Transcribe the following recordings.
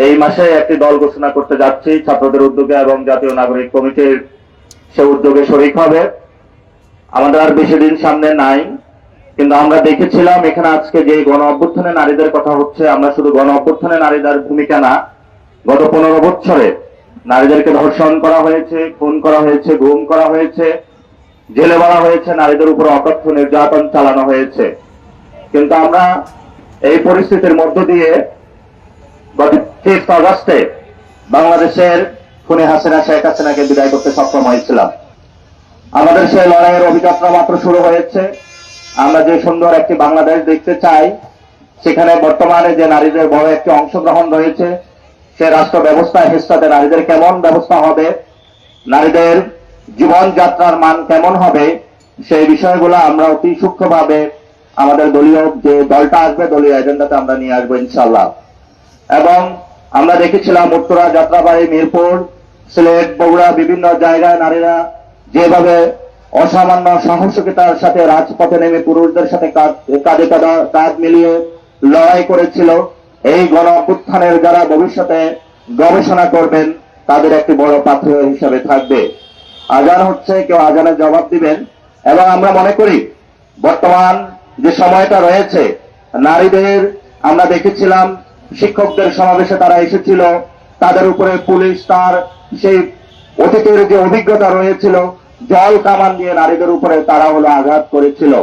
এই মাসে একটি দল ঘোষণা করতে যাচ্ছি ছাত্রদের উদ্যোগে এবং জাতীয় নাগরিক কমিটির সে উদ্যোগে শরিক হবে। আমাদের আর বেশি দিন সামনে নাই, কিন্তু আমরা দেখেছিলাম এখানে আজকে যে গণ অভ্যুত্থানে নারীদের কথা হচ্ছে, আমরা শুধু গণ অভ্যুত্থানে নারীদের ভূমিকা না, গত 15 বছরে নারীদেরকে ধর্ষণ করা হয়েছে, খুন করা হয়েছে, গুম করা হয়েছে, জেলে ভরা হয়েছে, নারীদের উপর অকথ্য নির্যাতন চালানো হয়েছে। কিন্তু আমরা এই পরিস্থিতির মধ্য দিয়ে গত 5 আগস্টে বাংলাদেশের খুনি হাসিনা শেখ হাসিনাকে বিদায় করতে সক্ষম হয়েছিলাম। আমাদের সেই লড়াইয়ের অভিযাত্রা মাত্র শুরু হয়েছে। আমরা যে সুন্দর একটি বাংলাদেশ দেখতে চাই, সেখানে বর্তমানে যে নারীদের বড় একটি অংশগ্রহণ রয়েছে, সে রাষ্ট্র ব্যবস্থায় ভবিষ্যতে নারীদের কেমন ব্যবস্থা হবে, নারীদের জীবনযাত্রার মান কেমন হবে, সেই বিষয়গুলো আমরা অতি সূক্ষ্মভাবে আমাদের দলীয় যে দলটা আসবে দলীয় এজেন্ডাতে আমরা নিয়ে আসবো ইনশাল্লাহ। এবং আমরা দেখেছিলাম উত্তরা, যাত্রাবাড়ি, মিরপুর, সিলেট, বগুড়া বিভিন্ন জায়গায় নারীরা যেভাবে অসামান্য সাহসিকতার সাথে রাজপথে নেমে পুরুষদের সাথে কাঁধে কাঁধ মিলিয়ে লড়াই করেছিল। এই গণ অভ্যুত্থানের যারা ভবিষ্যতে গবেষণা করবেন তাদের একটি বড় পাত্র হিসাবে থাকবে। আজান হচ্ছে, কেউ আজানের জবাব দিবেন। এবং আমরা মনে করি বর্তমান যে সময়টা রয়েছে, নারীদের আমরা দেখেছিলাম শিক্ষকদের সমাবেশে তারা এসেছিল, তাদের উপরে পুলিশ তার সেই অতীতের যে অভিজ্ঞতা রয়েছিল জল কামান দিয়ে নারীদের উপরে তারা আঘাত করেছিল।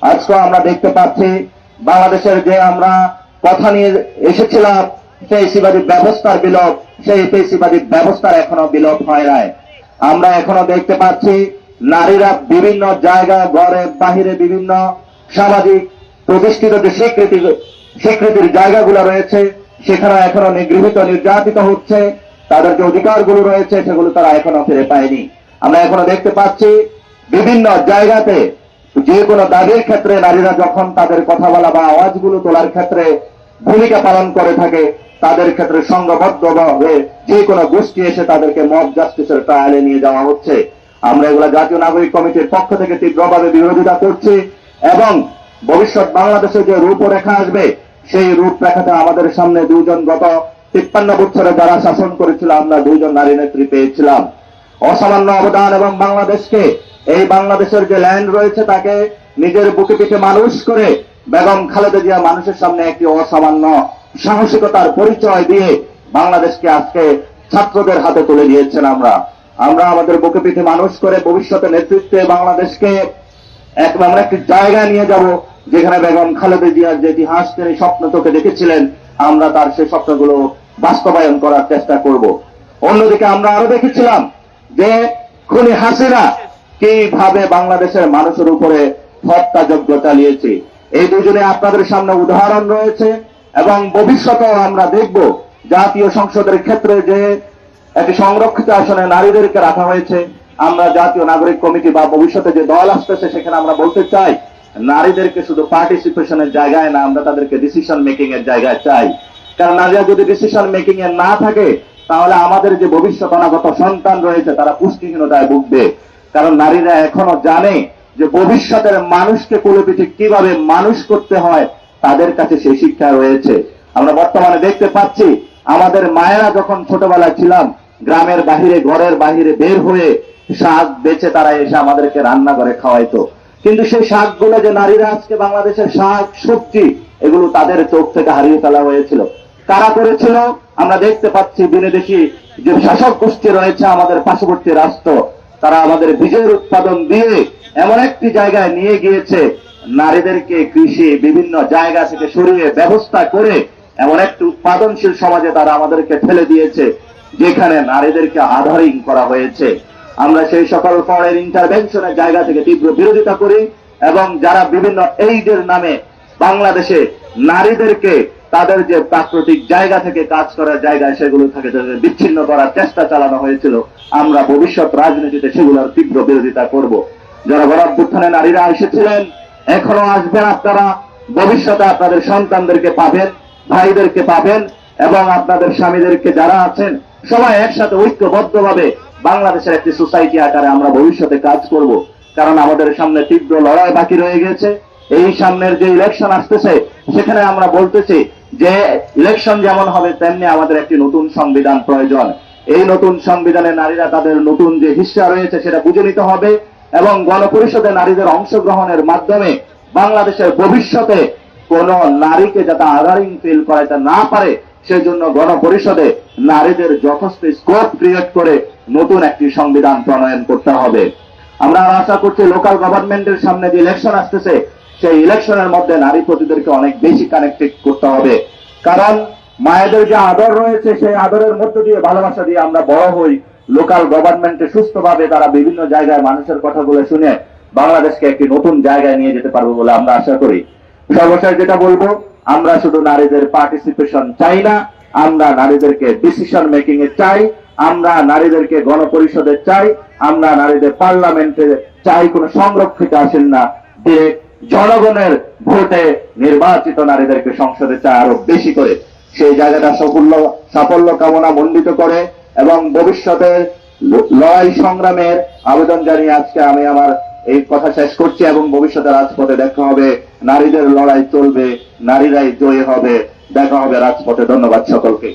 আজকে আমরা দেখতে পাচ্ছি বাংলাদেশের যে আমরা কথা নিয়ে এসেছিলাম ফেসিবাদী ব্যবস্থার বিলোপ, সেই ফেসিবাদী ব্যবস্থার এখনো বিলোপ হয় নাই। আমরা এখনো দেখতে পাচ্ছি নারীরা বিভিন্ন জায়গায় ঘরে বাহিরে বিভিন্ন সামাজিক প্রতিষ্ঠিত যে স্বীকৃতির জায়গাগুলো রয়েছে সেখানে এখনো নিগৃহীত নির্যাতিত হচ্ছে। তাদের যে অধিকারগুলো রয়েছে সেগুলো তারা এখনো ফিরে পায়নি। আমরা এখনো দেখতে পাচ্ছি বিভিন্ন জায়গাতে যে কোনো দাবির ক্ষেত্রে নারীরা যখন তাদের কথা বলা বা আওয়াজগুলো তোলার ক্ষেত্রে ভূমিকা পালন করে থাকে, তাদের ক্ষেত্রে সংঘবদ্ধভাবে যে কোনো গোষ্ঠী এসে তাদেরকে মব জাস্টিসের ট্রায়ালে নিয়ে যাওয়া হচ্ছে। আমরা এগুলা জাতীয় নাগরিক কমিটির পক্ষ থেকে তীব্রভাবে বিরোধিতা করছি এবং ভবিষ্যৎ বাংলাদেশে যে রূপরেখা আসবে সেই রূপরেখাতে আমাদের সামনে দুইজন গত 53 বছরে যারা শাসন করেছিল আমরা দুইজন নারী নেত্রী পেয়েছিলাম। অসামান্য অবদান এবং বাংলাদেশকে, এই বাংলাদেশের যে ল্যান্ড রয়েছে তাকে নিজের বুকে পিঠে মানুষ করে বেগম খালেদা জিয়া মানুষের সামনে একটি অসামান্য সাহসিকতার পরিচয় দিয়ে বাংলাদেশকে আজকে ছাত্রদের হাতে তুলে দিয়েছেন। আমরা আমাদের বুকে পিঠে মানুষ করে ভবিষ্যতে নেতৃত্বে বাংলাদেশকে এমন একটি জায়গায় নিয়ে যাব যেখানে বেগম খালেদা জিয়ার যে ইতিহাস তিনি স্বপ্ন চোখে দেখেছিলেন, আমরা তার সেই স্বপ্নগুলো বাস্তবায়ন করার চেষ্টা করব। অন্যদিকে আমরা আরো দেখেছিলাম যে খুনি হাসিনা কিভাবে বাংলাদেশের মানুষের উপরে হত্যাযজ্ঞ চালিয়েছে। এই দুজনে আপনাদের সামনে উদাহরণ রয়েছে এবং ভবিষ্যতেও আমরা দেখব জাতীয় সংসদের ক্ষেত্রে যে একটি সংরক্ষিত আসনে নারীদেরকে রাখা হয়েছে। আমরা জাতীয় নাগরিক কমিটি বা ভবিষ্যতে যে দল আসতেছে সেখানে আমরা বলতে চাই নারীদেরকে শুধু পার্টিসিপেশনের জায়গায় না, আমরা তাদেরকে ডিসিশন মেকিং এর জায়গায় চাই। কারণ নারীরা যদি ডিসিশন মেকিং এ না থাকে তাহলে আমাদের যে ভবিষ্যৎ অনাগত সন্তান রয়েছে তারা পুষ্টিহীনতায় ভুগবে। কারণ নারীরা এখনো জানে যে ভবিষ্যতের মানুষকে কুলপিঠে কিভাবে মানুষ করতে হয়, তাদের কাছে সেই শিক্ষা রয়েছে। আমরা বর্তমানে দেখতে পাচ্ছি আমাদের মায়েরা যখন ছোটবেলায় ছিলাম গ্রামের বাহিরে ঘরের বাহিরে বের হয়ে শাক বেচে তারা এসে আমাদেরকে রান্না করে খাওয়াইতো। কিন্তু সেই শাকগুলো যে নারীরা আজকে বাংলাদেশের শাক সবজি এগুলো তাদের চোখ থেকে হারিয়ে ফেলা হয়েছিল। কারা করেছিল? আমরা দেখতে পাচ্ছি বিদেশি যে শাসক গোষ্ঠী রয়েছে আমাদের পার্শ্ববর্তী রাষ্ট্র, তারা আমাদের বীজের উৎপাদন দিয়ে এমন একটি জায়গায় নিয়ে গিয়েছে নারীদেরকে কৃষি বিভিন্ন জায়গা থেকে সরিয়ে ব্যবস্থা করে এমন একটি উৎপাদনশীল সমাজে তারা আমাদেরকে ফেলে দিয়েছে যেখানে নারীদেরকে আধারিং করা হয়েছে। আমরা সেই সকল ফরেন ইন্টারভেনশনের জায়গা থেকে তীব্র বিরোধিতা করি এবং যারা বিভিন্ন এইডের নামে বাংলাদেশে নারীদেরকে তাদের যে প্রাকৃতিক জায়গা থেকে কাজ করার জায়গায় সেগুলো থেকে বিচ্ছিন্ন করার চেষ্টা চালানো হয়েছিল, আমরা ভবিষ্যৎ রাজনীতিতে সেগুলোর তীব্র বিরোধিতা করব। যারা গণ অভ্যুত্থানে নারীরা এসেছিলেন এখনো আসবেন, আপনারা ভবিষ্যতে আপনাদের সন্তানদেরকে পাবেন, ভাইদেরকে পাবেন এবং আপনাদের স্বামীদেরকে যারা আছেন সবাই একসাথে ঐক্যবদ্ধভাবে বাংলাদেশের একটি সোসাইটি আকারে আমরা ভবিষ্যতে কাজ করব। কারণ আমাদের সামনে তীব্র লড়াই বাকি রয়ে গেছে। এই সামনের যে ইলেকশন আসতেছে সেখানে আমরা বলতেছি যে ইলেকশন যেমন হবে তেমনি আমাদের একটি নতুন সংবিধান প্রয়োজন। এই নতুন সংবিধানে নারীরা তাদের নতুন যে হিস্সা রয়েছে সেটা বুঝে নিতে হবে এবং গণপরিষদে নারীদের অংশগ্রহণের মাধ্যমে বাংলাদেশের ভবিষ্যতে কোন নারীকে যাতে আদারিং ফিল করাইতে না পারে সেই জন্য গণপরিষদে নারীদের যথেষ্ট স্কোপ ক্রিয়েট করে নতুন একটি সংবিধান প্রণয়ন করতে হবে। আমরা আশা করছি লোকাল গভর্নমেন্টের সামনে যে ইলেকশন আসতেছে সেই ইলেকশনের মধ্যে নারী প্রতিদেরকে অনেক বেশি কানেক্টেড করতে হবে, কারণ মায়েদের যে আদর রয়েছে সেই আদরের মধ্য দিয়ে ভালোবাসা দিয়ে আমরা বড় হই। লোকাল গভর্নমেন্টে সুস্থভাবে তারা বিভিন্ন জায়গায় মানুষের কথাগুলো শুনে বাংলাদেশকে একটি নতুন জায়গায় নিয়ে যেতে পারবো বলে আমরা আশা করি। সর্বশেষ যেটা বলবো, আমরা শুধু নারীদের পার্টিসিপেশন চাই না, আমরা নারীদেরকে ডিসিশন মেকিং এ চাই, আমরা নারীদেরকে গণপরিষদে চাই, আমরা নারীদের পার্লামেন্টে চাই। কোনো সংরক্ষিত আসেন না, ডিরেক্ট জনগণের ভোটে নির্বাচিত নারীদেরকে সংসদে চাই আরো বেশি করে। সেই জায়গাটা সাফল্য কামনা মণ্ডিত করে এবং ভবিষ্যতে লড়াই সংগ্রামের আবেদন জানিয়ে আজকে আমি আমার এই কথা শেষ করছি এবং ভবিষ্যতে রাজপথে দেখা হবে, নারীদের লড়াই চলবে, নারীরাই জয়ী হবে, দেখা হবে রাজপথে। ধন্যবাদ সকলকে।